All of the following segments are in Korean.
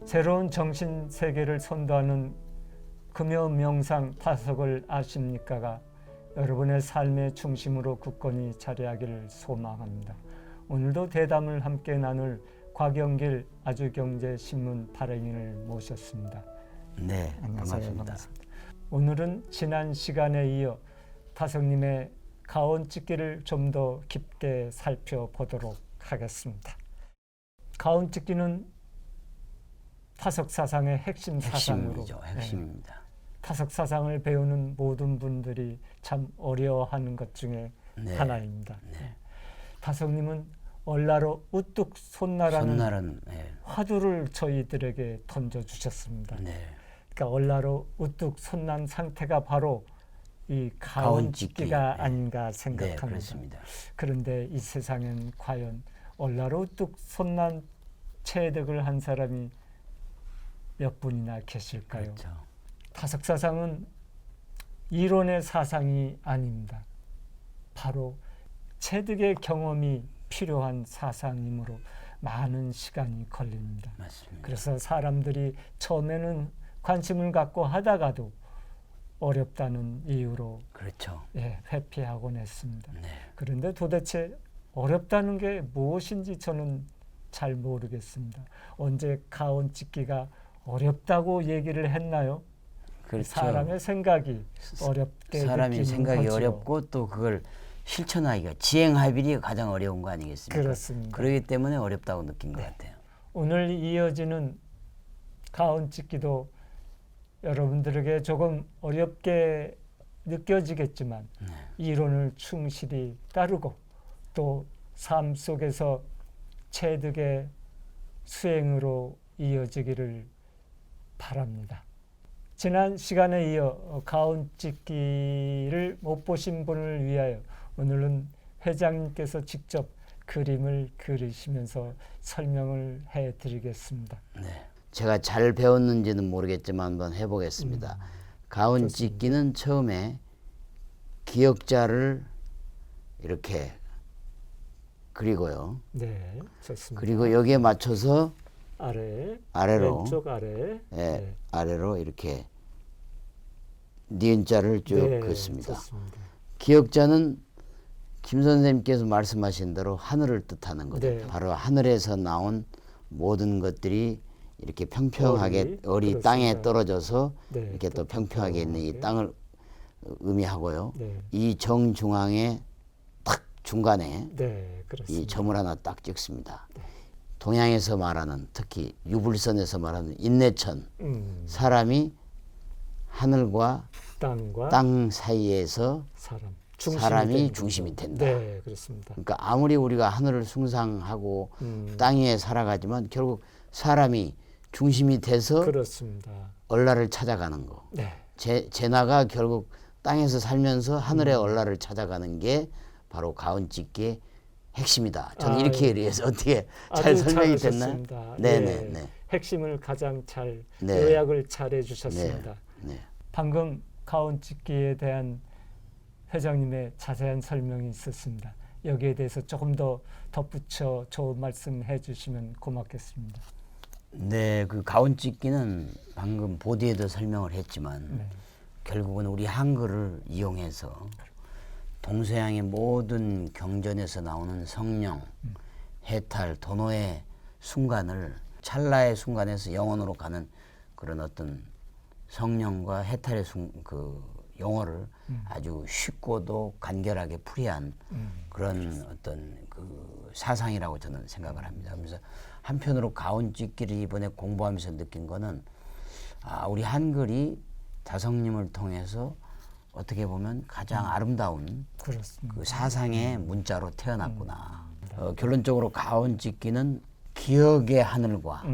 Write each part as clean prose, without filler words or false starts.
새로운 정신 세계를 선도하는 금요 명상 타석을 아십니까가 여러분의 삶의 중심으로 굳건히 자리하기를 소망합니다. 오늘도 대담을 함께 나눌 곽영길 아주경제신문 발행인을 모셨습니다. 네, 안녕하세요. 반갑습니다. 오늘은 지난 시간에 이어 타석님의 가온찢기를 좀 더 깊게 살펴보도록 하겠습니다. 가온찢기는 타석사상의 핵심 사상으로 핵심입니다. 타석사상을 배우는 모든 분들이 참 어려워하는 것 중에 하나입니다. 타석님은 얼라로 우뚝 솟나라는 화두를 저희들에게 던져주셨습니다. 그러니까 얼라로 우뚝 솟난 상태가 바로 이 가온찢기가 아닌가 생각합니다. 그렇습니다. 그런데 이 세상엔 과연 얼라로 우뚝 솟난 체득을 한 사람이 몇 분이나 계실까요? 그렇죠. 타석사상은 이론의 사상이 아닙니다. 바로 체득의 경험이 필요한 사상이므로 많은 시간이 걸립니다. 맞습니다. 그래서 사람들이 처음에는 관심을 갖고 하다가도 어렵다는 이유로 그렇죠. 회피하곤 했습니다. 네. 그런데 도대체 어렵다는 게 무엇인지 저는 잘 모르겠습니다. 언제 가온찢기가 어렵다고 얘기를 했나요? 그렇죠. 사람의 생각이 어렵게 사람이 생각이 거죠. 어렵고 또 그걸 실천하기가 지행하기가 가장 어려운 거 아니겠습니까? 그렇습니다. 그렇기 때문에 어렵다고 느낀 것 같아요. 오늘 이어지는 가온찢기도 여러분들에게 조금 어렵게 느껴지겠지만 이론을 충실히 따르고 또 삶 속에서 체득의 수행으로 이어지기를 바랍니다. 지난 시간에 이어 가온찢기를 못 보신 분을 위하여 오늘은 회장님께서 직접 그림을 그리시면서 설명을 해드리겠습니다. 네. 제가 잘 배웠는지는 모르겠지만 한번 해보겠습니다. 가온찢기는 처음에 기역자를 이렇게 그리고요. 네, 좋습니다. 그리고 여기에 맞춰서 아래로 왼쪽 아래, 아래로 이렇게 니은자를 쭉 긋습니다. 좋습니다. 기역자는 김 선생님께서 말씀하신 대로 하늘을 뜻하는 거죠. 바로 하늘에서 나온 모든 것들이 이렇게 평평하게 얼이 땅에 떨어져서 이렇게 또 평평하게 있는 이 땅을 의미하고요. 이 정중앙에 딱 중간에 이 점을 하나 딱 찍습니다. 동양에서 말하는 특히 유불선에서 말하는 인내천, 사람이 하늘과 땅 사이에서 사람이 중심이 된다. 네, 그렇습니다. 그러니까 아무리 우리가 하늘을 숭상하고 땅 위에 살아가지만 결국 사람이 중심이 돼서 그렇습니다. 얼라를 찾아가는 거. 제나가 결국 땅에서 살면서 하늘의 얼라를 찾아가는 게 바로 가온찢기의 핵심이다. 저는 이렇게 이해해서 어떻게 잘 설명이 됐나요? 네. 핵심을 가장 잘 요약을 잘 해주셨습니다. 방금 가온찢기에 대한 회장님의 자세한 설명이 있었습니다. 여기에 대해서 조금 더 덧붙여 좋은 말씀 해주시면 고맙겠습니다. 네, 그 가온찢기는 방금 보드에도 설명을 했지만 결국은 우리 한글을 이용해서 동서양의 모든 경전에서 나오는 성령, 해탈, 도노의 순간을 찰나의 순간에서 영혼으로 가는 그런 어떤 성령과 해탈의 그 용어를 아주 쉽고도 간결하게 풀이한 그런 어떤 그 사상이라고 저는 생각을 합니다. 그래서 한편으로 가온찢기를 이번에 공부하면서 느낀 거는 우리 한글이 다성님을 통해서 어떻게 보면 가장 아름다운 그 사상의 문자로 태어났구나. 결론적으로 가온찢기는 기억의 하늘과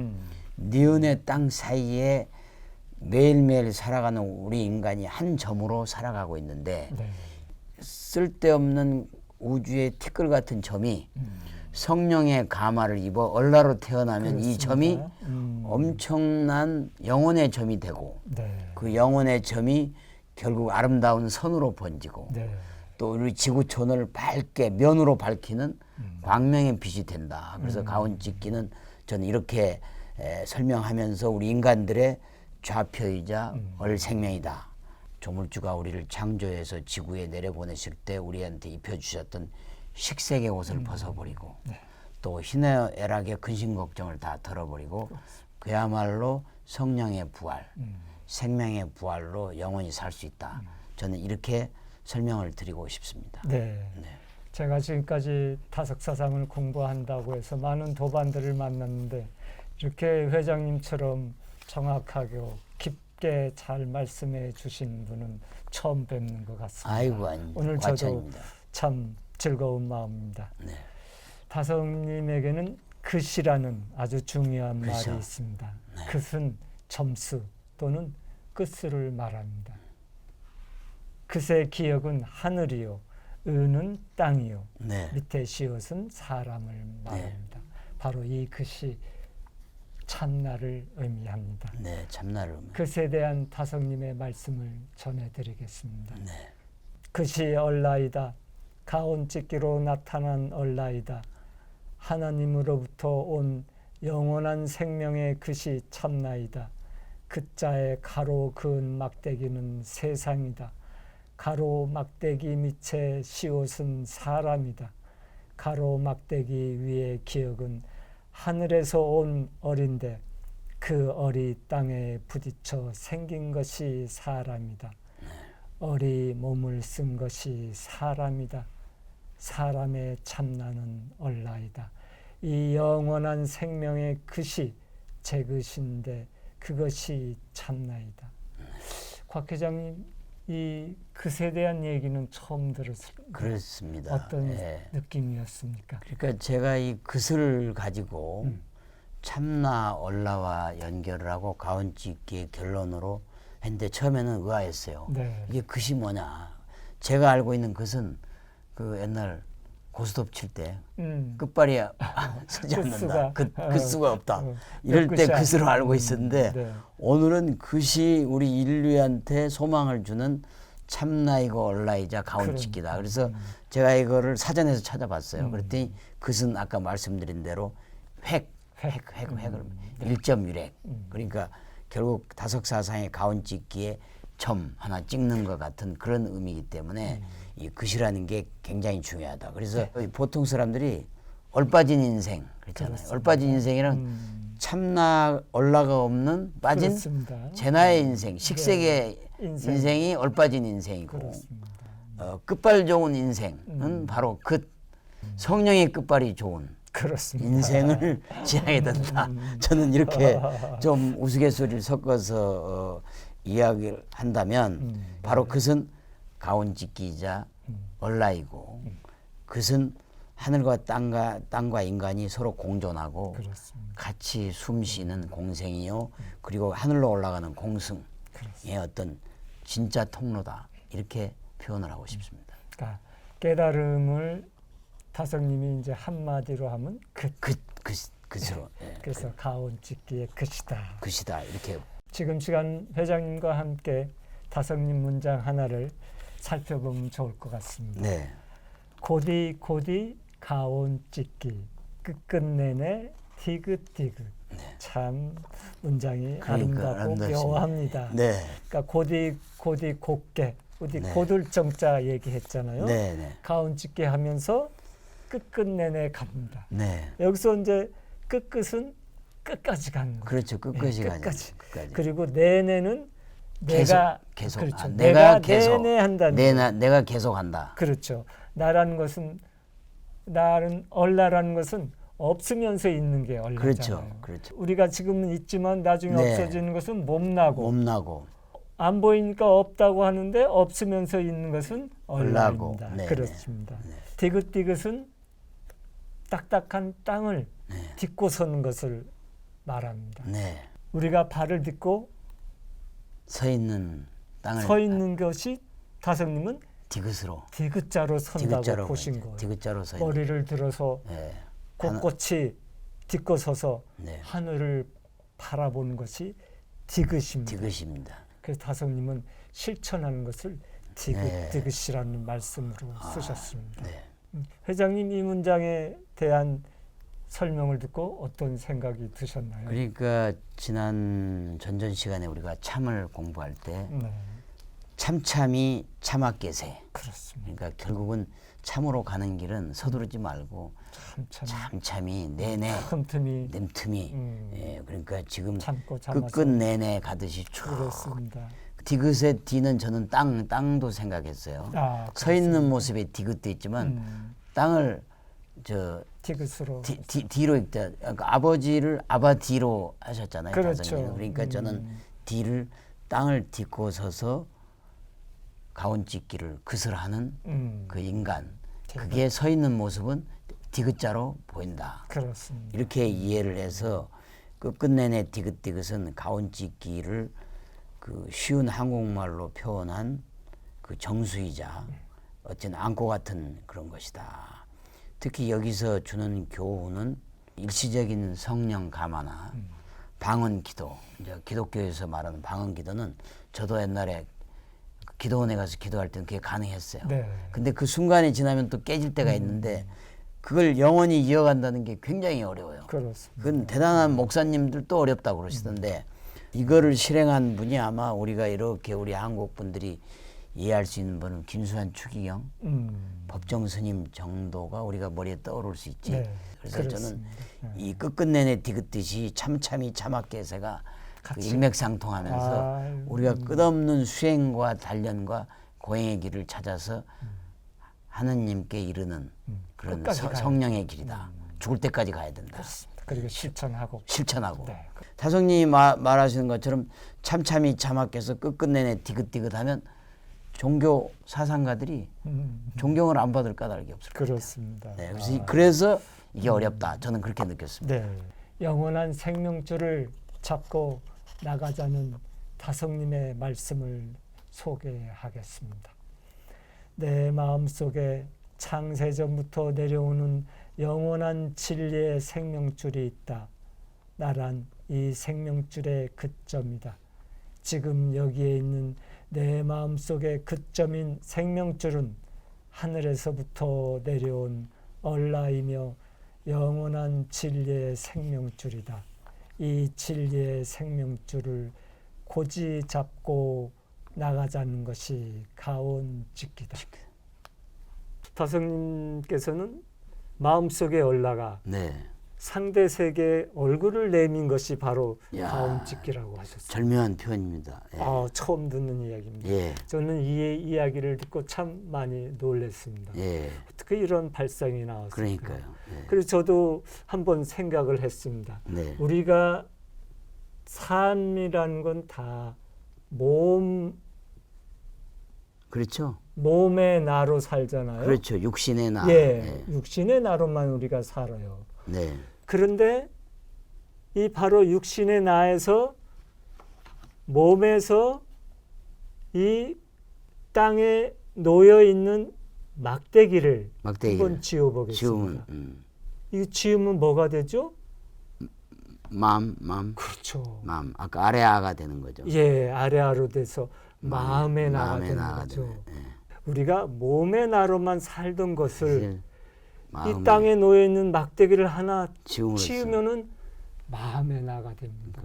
니은의 땅 사이에 매일매일 살아가는 우리 인간이 한 점으로 살아가고 있는데 쓸데없는 우주의 티끌 같은 점이 성령의 가마를 입어 얼라로 태어나면 그렇습니다. 이 점이 엄청난 영혼의 점이 되고 네. 그 영혼의 점이 결국 아름다운 선으로 번지고 네. 또 우리 지구촌을 밝게 면으로 밝히는 광명의 빛이 된다. 그래서 가온찢기는 저는 이렇게 설명하면서 우리 인간들의 좌표이자 얼생명이다. 조물주가 우리를 창조해서 지구에 내려보내실 때 우리한테 입혀주셨던 식색의 옷을 벗어버리고 네. 또 희노애락의 근심 걱정을 다 덜어버리고 그야말로 성령의 부활, 생명의 부활로 영원히 살 수 있다. 저는 이렇게 설명을 드리고 싶습니다. 네. 네. 제가 지금까지 다석사상을 공부한다고 해서 많은 도반들을 만났는데 이렇게 회장님처럼 정확하게 깊게 잘 말씀해 주신 분은 처음 뵙는 것 같습니다. 아이고, 아닙니다. 오늘 저도 과찬입니다. 참 즐거운 마음입니다. 네. 다성님에게는 끝이라는 아주 중요한 그렇죠. 말이 있습니다. 네. 끝은 점수 또는 끝을 말합니다. 끝의 기억은 하늘이요, 의는 땅이요, 네. 밑에 시옷은 사람을 말합니다. 바로 이 끝이 참나를 의미합니다. 네, 참나를 끝에 대한 다성님의 말씀을 전해드리겠습니다. 네. 끝이 얼라이다. 가온찢기로 나타난 얼라이다. 하나님으로부터 온 영원한 생명의 끝이 참나이다. 끝자의 가로 그은 막대기는 세상이다. 가로 막대기 밑에 시옷은 사람이다. 가로 막대기 위의 기억은 하늘에서 온 얼인데 그 얼이 땅에 부딪혀 생긴 것이 사람이다. 얼이 몸을 쓴 것이 사람이다. 사람의 참나는 얼라이다. 이 영원한 생명의 끝이 제 끝인데 그것이 참나이다. 곽 회장님, 이 끝에 대한 얘기는 처음 들었습니다. 그렇습니다. 어떤 예. 느낌이었습니까? 그러니까 제가 이 끝을 가지고 참나 얼라와 연결을 하고 가온찢기의 결론으로 했는데 처음에는 의아했어요. 네. 이게 끝이 뭐냐. 제가 알고 있는 끝은 그 옛날 고스톱 칠 때 끝발이 서지 않는다. 끝수가 없다. 이럴 때 끝으로 알고 있었는데 네. 오늘은 끝이 우리 인류한테 소망을 주는 참나이고 얼라이자 가온찢기다. 그래서 제가 이거를 사전에서 찾아봤어요. 그랬더니 끝은 아까 말씀드린 대로 획을 1.1획. 그러니까 결국 다석사상의 가온찢기에 점 하나 찍는 것 같은 그런 의미이기 때문에 이 끝이라는 게 굉장히 중요하다. 그래서 보통 사람들이 얼빠진 인생 그렇잖아요. 그렇습니다. 얼빠진 인생이란 참나 얼라가 없는 빠진 그렇습니다. 제나의 인생, 식색의 인생이 얼빠진 인생이고 끝발 좋은 인생은 바로 끝 성령의 끝발이 좋은 그렇습니다. 인생을 지나게 된다. 저는 이렇게 좀 우스갯소리를 섞어서 이야기를 한다면 바로 그것은 가온찢기이자 얼라이고 그것은 하늘과 땅과 인간이 서로 공존하고 그렇습니다. 같이 숨쉬는 공생이요 그리고 하늘로 올라가는 공승의 어떤 진짜 통로다 이렇게 표현을 하고 싶습니다. 그러니까 깨달음을 다성님이 이제 한마디로 하면 끝으로. 예. 그래서 가온찢기의 끝이다. 끝이다 이렇게. 지금 시간 회장님과 함께 다성님 문장 하나를 살펴보면 좋을 것 같습니다. 네. 고디 가온찢기 끝끝내내 디귿디귿. 참 문장이 그러니까 아름답고 묘합니다. 네. 그러니까 고디 곱게 어디 고들정자 얘기했잖아요. 네. 가온찢기 하면서 끝끝내내 갑니다. 네. 여기서 이제 끝끝은 끝까지 가는 거예요. 그렇죠. 끝까지 가죠. 끝까지. 끝까지. 그리고 내내는 계속. 그렇죠. 아, 내가 내내 한다는 내가 계속 한다. 그렇죠. 나라는 얼라라는 것은 없으면서 있는 게 얼라잖아요. 그렇죠. 우리가 지금은 있지만 나중에 없어지는 것은 몸나고 안 보이니까 없다고 하는데 없으면서 있는 것은 얼라입니다. 네, 그렇습니다. 디귿디귿은 딱딱한 땅을 딛고 서는 것을 말합니다. 네. 우리가 발을 딛고 서 있는 땅을 서 있는 것이 다성님은 디귿으로 디귿자로 선다고 보신 거예요. 디귿자로 서 있는. 머리를 들어서 곳곳이 딛고 서서 네. 하늘을 바라보는 것이 디귿입니다. 디귿입니다. 그래서 다솜님은 실천하는 것을 디귿이라는 말씀으로 쓰셨습니다. 네. 회장님 이 문장에 대한 설명을 듣고 어떤 생각이 드셨나요? 그러니까 지난 전전 시간에 우리가 참을 공부할 때 네. 참참이 참았게세. 그렇습니다. 그러니까 결국은 참으로 가는 길은 서두르지 말고 참참이 내내 틈틈이 냄틈이 예, 그러니까 지금 참고 참아서 끝끝내내 가듯이 쭉. 그렇습니다. 디귿의 디는 저는 땅도 생각했어요. 서 있는 모습에 디귿도 있지만 땅을 저 디귿으로 디로 읽다. 그러니까 아버지를 아바디로 하셨잖아요. 그렇죠. 다섯님. 그러니까 저는 디를 땅을 딛고 서서 가온짓기를 그슬하는 그 인간. 그게 서 있는 모습은 디귿자로 보인다. 그렇습니다. 이렇게 이해를 해서 끝끝내내 디귿디귿은 가온짓기를 그 쉬운 한국말로 표현한 그 정수이자 어쨌든 안고 같은 그런 것이다. 특히 여기서 주는 교훈은 일시적인 성령 감화나 방언 기도, 이제 기독교에서 말하는 방언 기도는 저도 옛날에 기도원에 가서 기도할 때는 그게 가능했어요. 네. 근데 그 순간이 지나면 또 깨질 때가 있는데 그걸 영원히 이어간다는 게 굉장히 어려워요. 그렇습니다. 그건 대단한 목사님들도 어렵다고 그러시던데 이거를 실행한 분이 아마 우리가 이렇게 우리 한국 분들이 이해할 수 있는 분은 김수환 추기경 법정 스님 정도가 우리가 머리에 떠오를 수 있지. 네, 그래서 그렇습니다. 저는 네. 이 끝끝내내 디귿듯이 참참이 참았게세가 그 일맥상통하면서 우리가 끝없는 수행과 단련과 고행의 길을 찾아서 하느님께 이르는 그런 성령의 길이다. 죽을 때까지 가야 된다. 그렇습니다. 그리고 실천하고 네. 타성님이 말하시는 것처럼 참참이 참았게서 끝끝내내 디귿디귿하면 종교 사상가들이 존경을 안 받을 까닭이 없을 거예요. 그렇습니다. 네, 그래서 이게 어렵다. 저는 그렇게 느꼈습니다. 네. 영원한 생명줄을 잡고 나가자는 다성님의 말씀을 소개하겠습니다. 내 마음속에 창세전부터 내려오는 영원한 진리의 생명줄이 있다. 나란 이 생명줄의 그점이다. 지금 여기에 있는 내 마음속의 그점인 생명줄은 하늘에서부터 내려온 얼라이며 영원한 진리의 생명줄이다. 이 진리의 생명줄을 고지 잡고 나가자는 것이 가온짓기다. 다성님께서는 마음속의 얼라가 네. 상대 세계에 얼굴을 내민 것이 바로 가온짓기라고 하셨어요. 절묘한 표현입니다. 예. 처음 듣는 이야기입니다. 예. 저는 이 이야기를 듣고 참 많이 놀랐습니다. 예. 어떻게 이런 발상이 나왔을까? 그러니까요. 예. 그래서 저도 한번 생각을 했습니다. 네. 우리가 삶이라는 건 다 그렇죠. 몸의 나로 살잖아요. 그렇죠. 육신의 나. 예, 육신의 나로만 우리가 살아요. 네. 그런데 이 바로 육신의 나에서 몸에서 이 땅에 놓여 있는 막대기를 한번 지워보겠습니다. 이 지우면 뭐가 되죠? 마음. 그렇죠. 마음. 아까 아레아가 되는 거죠. 예, 아레아로 돼서 마음의 나가 되는 거죠. 예. 우리가 몸의 나로만 살던 것을 이 땅에 놓여 있는 막대기를 하나 치우면은 마음의 나가 됩니다.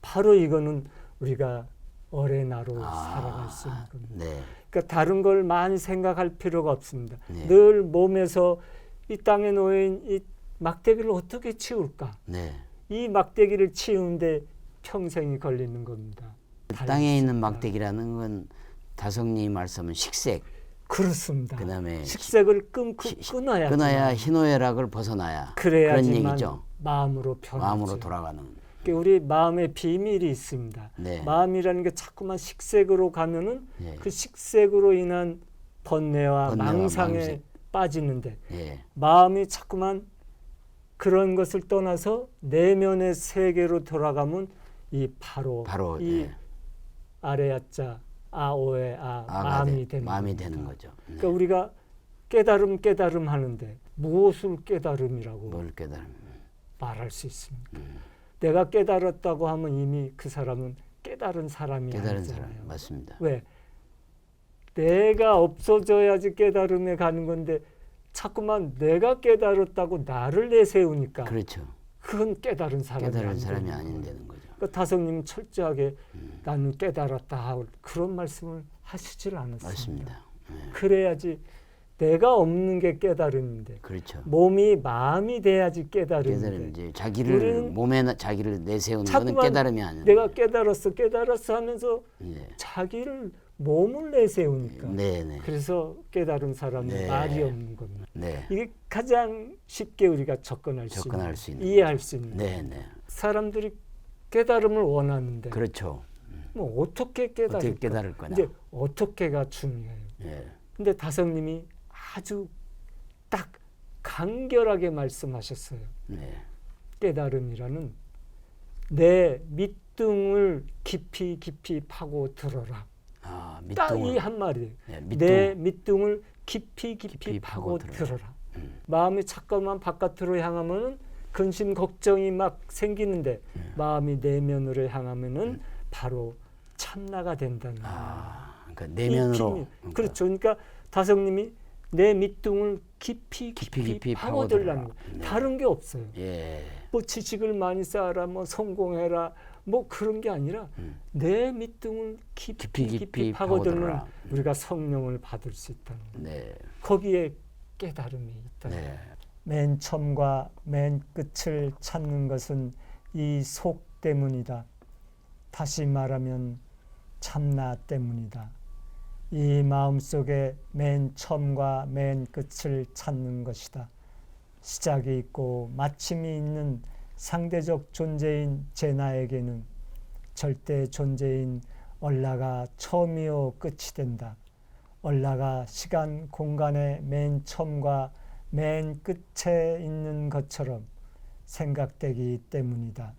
바로 이거는 우리가 어의 나로 살아갈 수 있는 겁니다. 네. 그러니까 다른 걸 많이 생각할 필요가 없습니다. 네. 늘 몸에서 이 땅에 놓여 있는 이 막대기를 어떻게 치울까? 네. 이 막대기를 치우는데 평생이 걸리는 겁니다. 땅에 있는 막대기라는 건 다성님 말씀은 식색. 그렇습니다. 그다음에 식색을 끊어야 희노애락을 벗어나야 그래야지만 그런 얘기죠. 마음으로 변하죠. 마음으로 돌아가는. 그러니까 우리 마음에 비밀이 있습니다. 네. 마음이라는 게 자꾸만 식색으로 가면은 그 식색으로 인한 번뇌와 망상에 빠지는데 마음이 자꾸만 그런 것을 떠나서 내면의 세계로 돌아가면 이 바로 이 아레야자 아오에 마음이 되는 거죠. 네. 그러니까 우리가 깨달음 하는데 무엇을 깨달음이라고 뭘 깨달음? 말할 수 있습니까? 내가 깨달았다고 하면 이미 그 사람은 깨달은 사람이 깨달은 아니잖아요. 사람 맞습니다. 왜? 내가 없어져야지 깨달음에 가는 건데 자꾸만 내가 깨달았다고 나를 내세우니까 그렇죠. 그건 깨달은 사람이 깨달은 사람이 되는 거예요. 아닌다는 거죠. 그러니까 다성님은 철저하게 나는 깨달았다 하고 그런 말씀을 하시질 않았습니다. 맞습니다. 네. 그래야지 내가 없는 게 깨달음인데 그렇죠. 몸이 마음이 돼야지 깨달음인데 깨달음 이제 자기를 몸에 자기를 내세우는 거는 자꾸만 깨달음이 아니에요. 내가 깨달았어 하면서 네. 자기를 몸을 내세우니까 네. 그래서 깨달은 사람은 네. 말이 없는 겁니다. 네. 이게 가장 쉽게 우리가 접근할 수 있는 이해할 수 있는 네. 사람들이 깨달음을 원하는데 그렇죠. 뭐 어떻게 어떻게 깨달을 거냐. 이제 어떻게가 중요해요. 네. 근데 다성님이 아주 딱 간결하게 말씀하셨어요. 네. 깨달음이라는 내 밑둥을 깊이 파고 들어라. 딱 이 한마디. 네, 내 밑둥을 깊이 파고 들어라. 마음이 자꾸만 바깥으로 향하면은 근심 걱정이 막 생기는데 마음이 내면으로 향하면은 바로 참나가 된다는 거예요. 그러니까 내면으로. 그렇죠. 그러니까 다성님이 내 밑둥을 깊이 파고들라는 거. 네. 다른 게 없어요. 예. 뭐 지식을 많이 쌓아라, 뭐 성공해라, 뭐 그런 게 아니라 내 밑둥을 깊이 파고들면 우리가 성령을 받을 수 있다는 거예요. 네. 거기에 깨달음이 있다는 네. 거예요. 맨 처음과 맨 끝을 찾는 것은 이 속 때문이다. 다시 말하면 참나 때문이다. 이 마음속에 맨 처음과 맨 끝을 찾는 것이다. 시작이 있고 마침이 있는 상대적 존재인 제 나에게는 절대 존재인 얼라가 처음이요 끝이 된다. 얼라가 시간 공간의 맨 처음과 맨 끝에 있는 것처럼 생각되기 때문이다.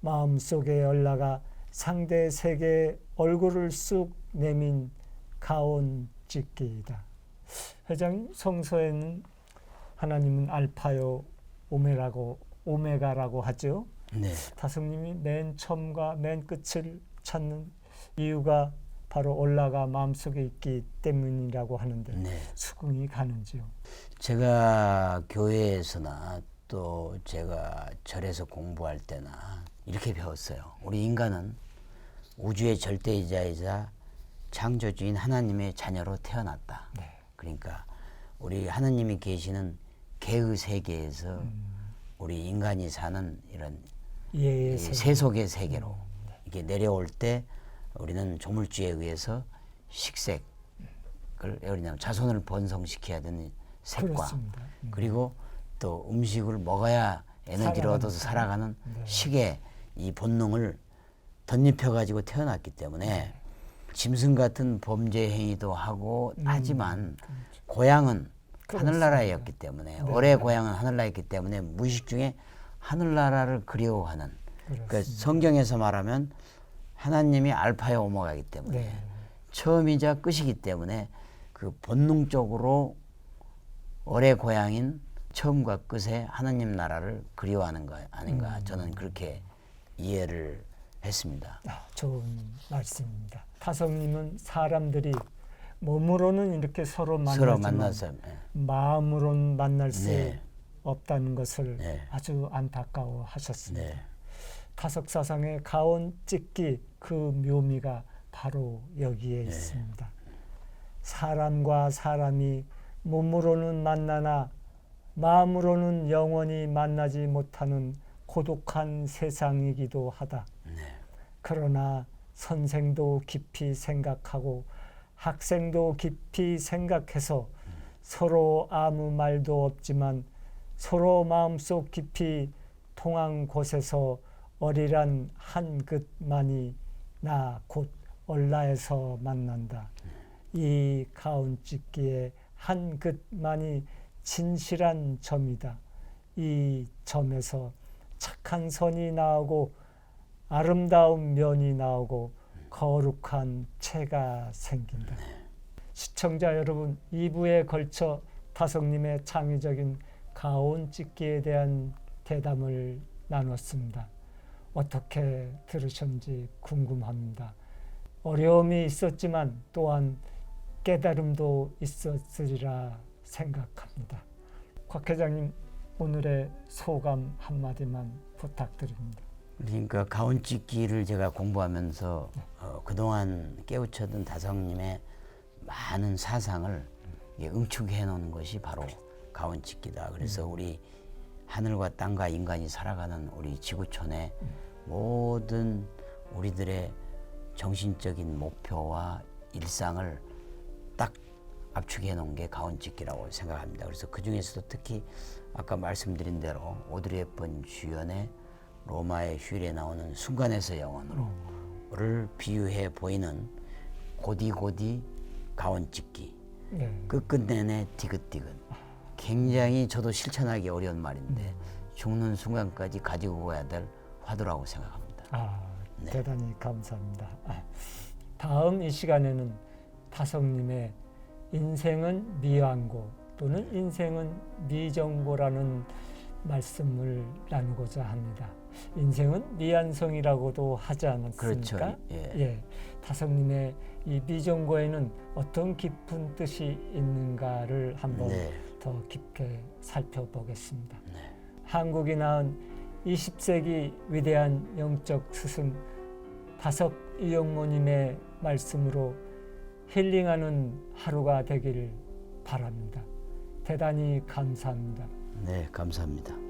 마음속에 얼라가 상대 세계의 얼굴을 쑥 내민 가온 찍기이다. 회장님, 성서에는 하나님은 알파요 오메가라고 하죠. 네. 다성님이 맨 처음과 맨 끝을 찾는 이유가 바로 올라가 마음속에 있기 때문이라고 하는데 네. 수긍이 가는지요? 제가 교회에서나 또 제가 절에서 공부할 때나 이렇게 배웠어요. 우리 인간은 우주의 절대이자이자 창조주인 하나님의 자녀로 태어났다. 네. 그러니까 우리 하나님이 계시는 개의 세계에서 우리 인간이 사는 이런 세속의 세계로 이게 내려올 때 우리는 조물주에 의해서 식색을 왜냐하면 자손을 번성시켜야 되는 색과 그리고 또 음식을 먹어야 에너지를 얻어서 살아가는 식의 이 본능을 덧입혀 가지고 태어났기 때문에 짐승 같은 범죄 행위도 하고 하지만 고향은 하늘나라였기 때문에 올해 고향은 하늘나라였기 때문에 무의식 중에 하늘나라를 그리워하는 그러니까 성경에서 말하면 하나님이 알파와 오메가이기 때문에 처음이자 끝이기 때문에 그 본능적으로 올해 고향인 처음과 끝에 하나님 나라를 그리워하는 거 아닌가 저는 그렇게 이해를 했습니다. 좋은 말씀입니다. 타성님은 사람들이 몸으로는 이렇게 서로 만나서 마음으로는 만날 수 없다는 것을 아주 안타까워하셨습니다. 타석사상의 가온 찍기 그 묘미가 바로 여기에 있습니다. 사람과 사람이 몸으로는 만나나 마음으로는 영원히 만나지 못하는 고독한 세상이기도 하다. 그러나 선생도 깊이 생각하고 학생도 깊이 생각해서 서로 아무 말도 없지만 서로 마음속 깊이 통한 곳에서 어리란 한 끝만이 나 곧 얼라에서 만난다. 이 가온 찍기의 한 끝만이 진실한 점이다. 이 점에서 착한 선이 나오고 아름다운 면이 나오고 거룩한 체가 생긴다. 시청자 여러분, 2부에 걸쳐 다성님의 창의적인 가온 찢기에 대한 대담을 나눴습니다. 어떻게 들으셨는지 궁금합니다. 어려움이 있었지만 또한 깨달음도 있었으리라 생각합니다. 곽 회장님, 오늘의 소감 한마디만 부탁드립니다. 그러니까 가온찢기를 제가 공부하면서 그동안 깨우쳐둔 다성님의 많은 사상을 응축해 놓은 것이 바로 가온찢기다. 그래서 우리 하늘과 땅과 인간이 살아가는 우리 지구촌의 모든 우리들의 정신적인 목표와 일상을 딱 압축해 놓은 게 가온찢기라고 생각합니다. 그래서 그 중에서도 특히 아까 말씀드린 대로 오드리 헵번 주연의 로마의 휴일에 나오는 순간에서 영원으로를 비유해 보이는 고디고디 가온찢기, 끝끝내내 디귿디귿. 굉장히 저도 실천하기 어려운 말인데 죽는 순간까지 가지고 가야 될 화두라고 생각합니다. 네. 대단히 감사합니다. 다음 이 시간에는 다성님의 인생은 미완고 또는 인생은 미정보라는 말씀을 나누고자 합니다. 인생은 미완성이라고도 하지 않았습니까? 그렇죠. 예. 다성님의 이 미정고에는 어떤 깊은 뜻이 있는가를 한번 더 깊게 살펴보겠습니다. 한국이 낳은 20세기 위대한 영적 스승 다석 이영모님의 말씀으로 힐링하는 하루가 되기를 바랍니다. 대단히 감사합니다. 네, 감사합니다.